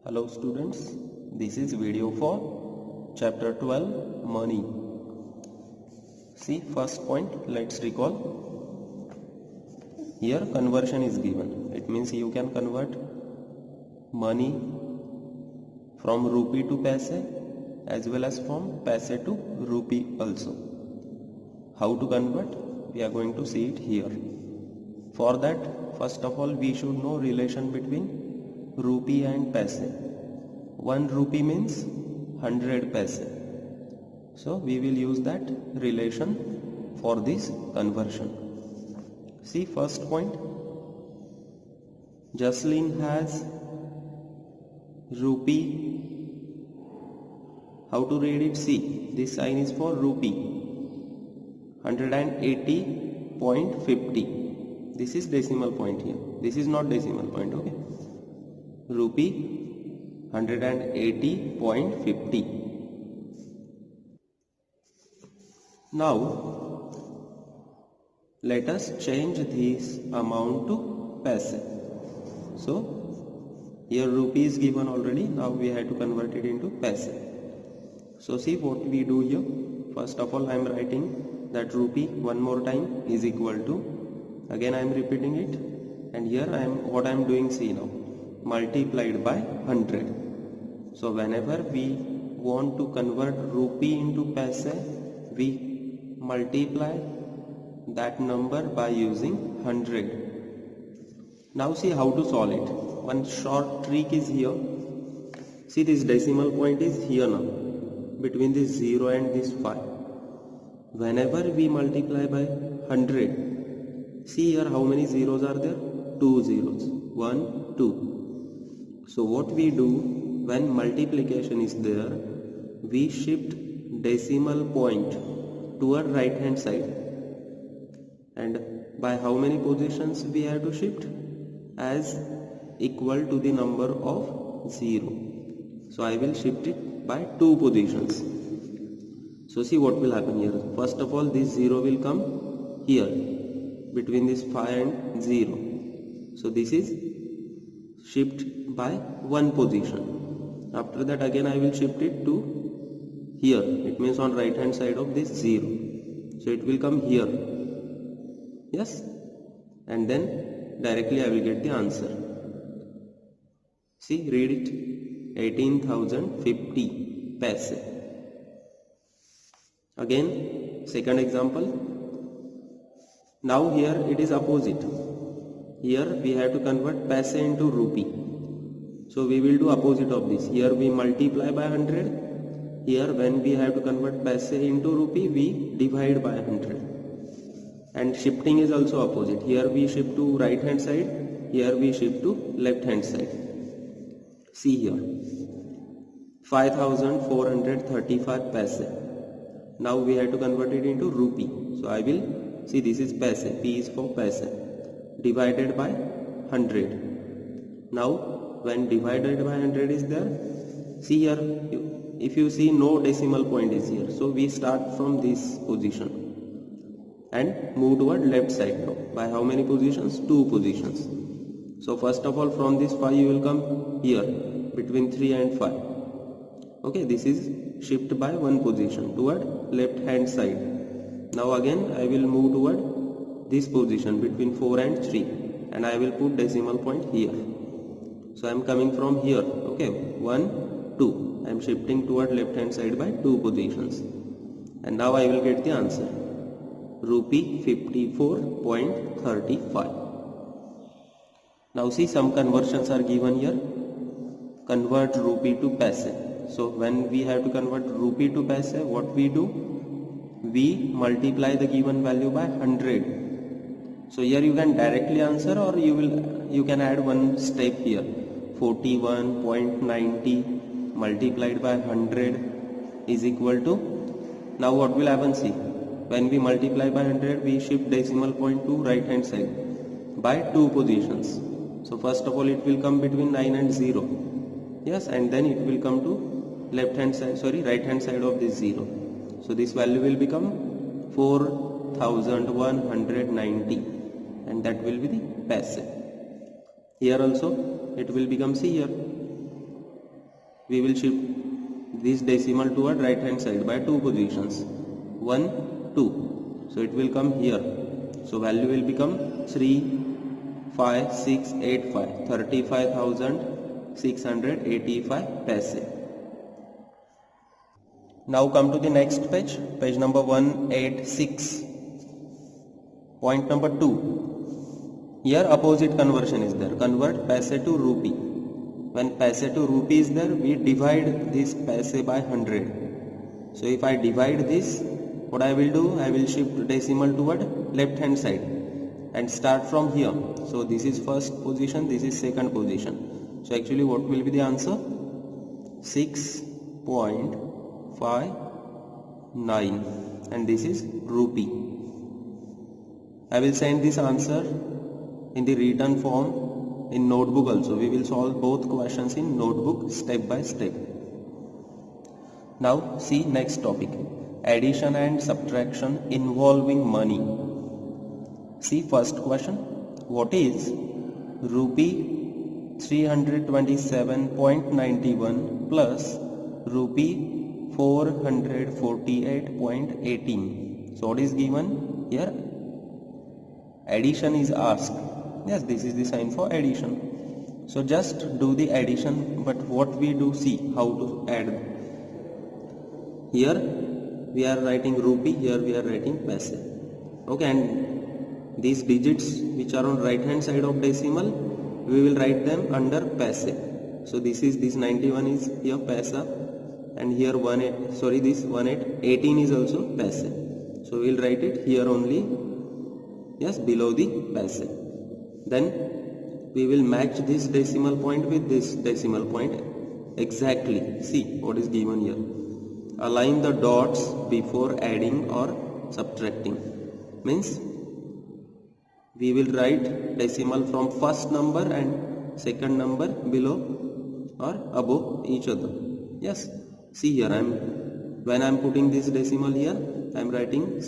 Hello students, this is video for chapter 12 money. See first point, let's recall. Here conversion is given. It means you can convert money from rupee to paise as well as from paise to rupee also. How to convert? We are going to see it here. For that, first of all we should know relation between rupee and paise. 1 rupee means 100 paise. So we will use that relation for this conversion. See first point. Jaslin has rupee. How to read it? See, this sign is for rupee. 180.50. This is decimal point here. This is not decimal point, okay? Rupee 180.50. Now let us change this amount to paise. So here rupee is given already. Now we have to convert it into paise. So see what we do here. First of all I am writing that rupee one more time is equal to, again I am repeating it, and here what I am doing, see now, multiplied by 100. So whenever we want to convert rupee into paise, we multiply that number by using 100. Now see how to solve it. One short trick is here. See, this decimal point is here now, between this 0 and this 5. Whenever we multiply by 100, see here how many zeros are there? 2 zeros. 1, 2. So what we do, when multiplication is there, we shift decimal point toward right hand side. And by how many positions we have to shift? As equal to the number of 0. So I will shift it by 2 positions. So see what will happen here. First of all, this 0 will come here, between this 5 and 0. So this is shift by 1 position. After that again I will shift it to here. It means on right hand side of this 0. So it will come here. Yes. And then directly I will get the answer. See, read it. 18,050 paise. Again, second example. Now here it is opposite. Here we have to convert paise into rupee. So we will do opposite of this. Here we multiply by 100. Here when we have to convert paise into rupee, we divide by 100. And shifting is also opposite. Here we shift to right hand side. Here we shift to left hand side. See here. 5,435 paise. Now we have to convert it into rupee. So I will, see, this is paise. P is for paise. Divided by 100. Now when divided by 100 is there, see here, if you see no decimal point is here. So we start from this position and move toward left side now. By how many positions? 2 positions. So first of all from this 5 you will come here, between 3 and 5. Okay, this is shift by 1 position toward left hand side. Now again I will move toward this position between 4 and 3, and I will put decimal point here. So I am coming from here. Okay, 1, 2. I am shifting toward left hand side by 2 positions. And now I will get the answer. Rupee 54.35. Now see, some conversions are given here. Convert rupee to paise. So when we have to convert rupee to paise, what we do? We multiply the given value by 100. So here you can directly answer, or you can add one step here. 41.90 multiplied by 100 is equal to, now what will happen? See, when we multiply by 100, we shift decimal point to right hand side by 2 positions. So first of all it will come between 9 and 0. Yes, and then it will come to right hand side of this 0. So this value will become 4,190, and that will be the paise. Here also it will become, see here, we will shift this decimal toward right hand side by 2 positions, 1 2, so it will come here. So value will become 35,685, 35,685 paise. Now come to the next page, page number 186. Point number 2. Here opposite conversion is there. Convert paise to rupee. When paise to rupee is there, we divide this paise by 100. So if I divide this, what I will do? I will shift decimal toward left hand side and start from here. So this is first position, this is second position. So actually what will be the answer? 6.59, and this is rupee. I will send this answer in the written form in notebook also. We will solve both questions in notebook step by step. Now see next topic, addition and subtraction involving money. See first question, what is rupee 327.91 plus rupee 448.18? So what is given here? Addition is asked. Yes, this is the sign for addition. So just do the addition, but what we do, see how to add. Here we are writing rupee, here we are writing paise. Okay, and these digits which are on right hand side of decimal, we will write them under paise. So this 91 is here paise, and here 18 is also paise. So we will write it here only, yes, below the paise. Then we will match this decimal point with this decimal point exactly. See what is given here. Align the dots before adding or subtracting. Means we will write decimal from first number and second number below or above each other. Yes, see here, when I am putting this decimal here, I am writing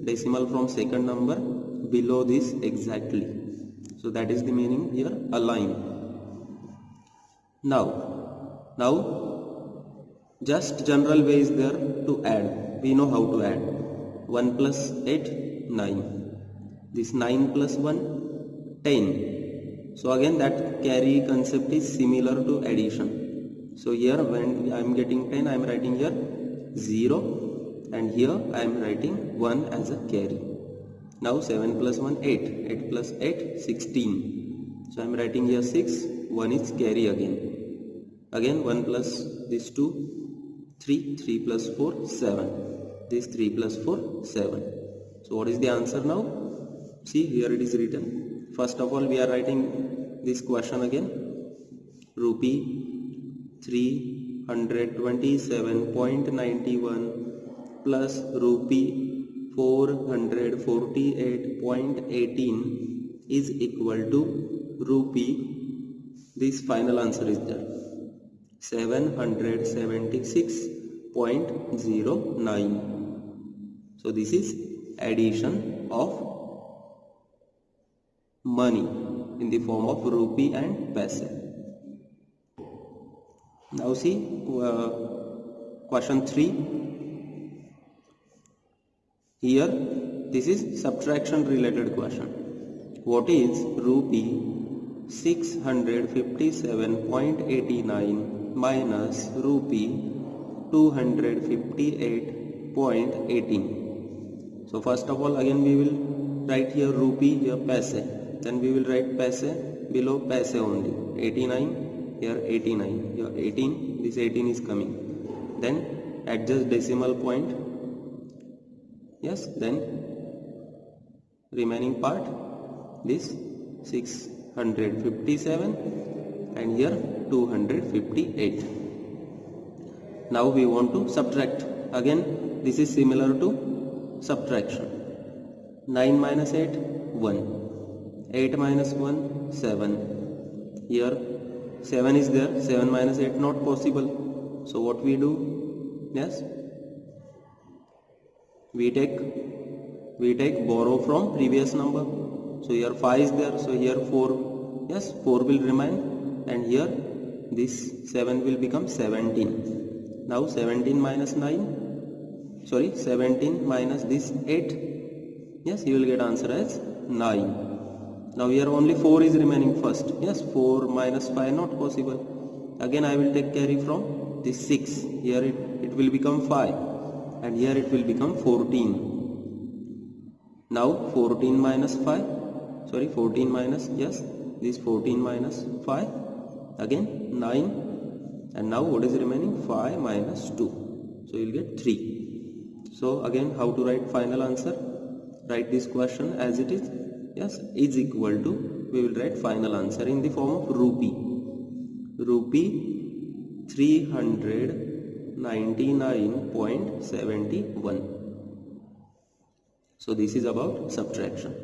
decimal from second number below this exactly. So that is the meaning here, align. Now just general way is there to add. We know how to add. 1 plus 8, 9. This 9 plus 1, 10. So again that carry concept is similar to addition. So here when I am getting 10, I am writing here 0, and here I am writing 1 as a carry. Now 7 plus 1, 8. 8 plus 8, 16. So I am writing here 6, 1 is carry again. Again 1 plus this 2, 3, 3 plus 4, 7. This 3 plus 4, 7. So what is the answer now? See here it is written. First of all we are writing this question again. Rupee 327.91 plus rupee 448.18 is equal to rupee, this final answer is there, 776.09. So this is addition of money in the form of rupee and paise. Now see question 3. Here this is subtraction related question. What is rupee 657.89 minus rupee 258.18? So first of all again we will write here rupee, here paise, then we will write paise below paise only. 89, here 89, here 18, this 18 is coming. Then adjust decimal point. Yes, then remaining part, this 657 and here 258. Now we want to subtract. Again this is similar to subtraction. 9 minus 8, 1. 8 minus 1, 7. Here 7 is there, 7 minus 8 not possible. So what we do? Yes, we take borrow from previous number. So here 5 is there, so here 4, yes, 4 will remain, and here this 7 will become 17. Now 17 minus 17 minus this 8, yes, you will get answer as 9. Now here only 4 is remaining first, yes, 4 minus 5 not possible. Again I will take carry from this 6, here it will become 5 and here it will become 14. Now 14 minus 5, 14 minus, yes, this 14 minus 5, again 9, and now what is remaining? 5 minus 2, so you will get 3. So again, how to write final answer? Write this question as it is, yes, is equal to, we will write final answer in the form of rupee 399.71. So this is about subtraction.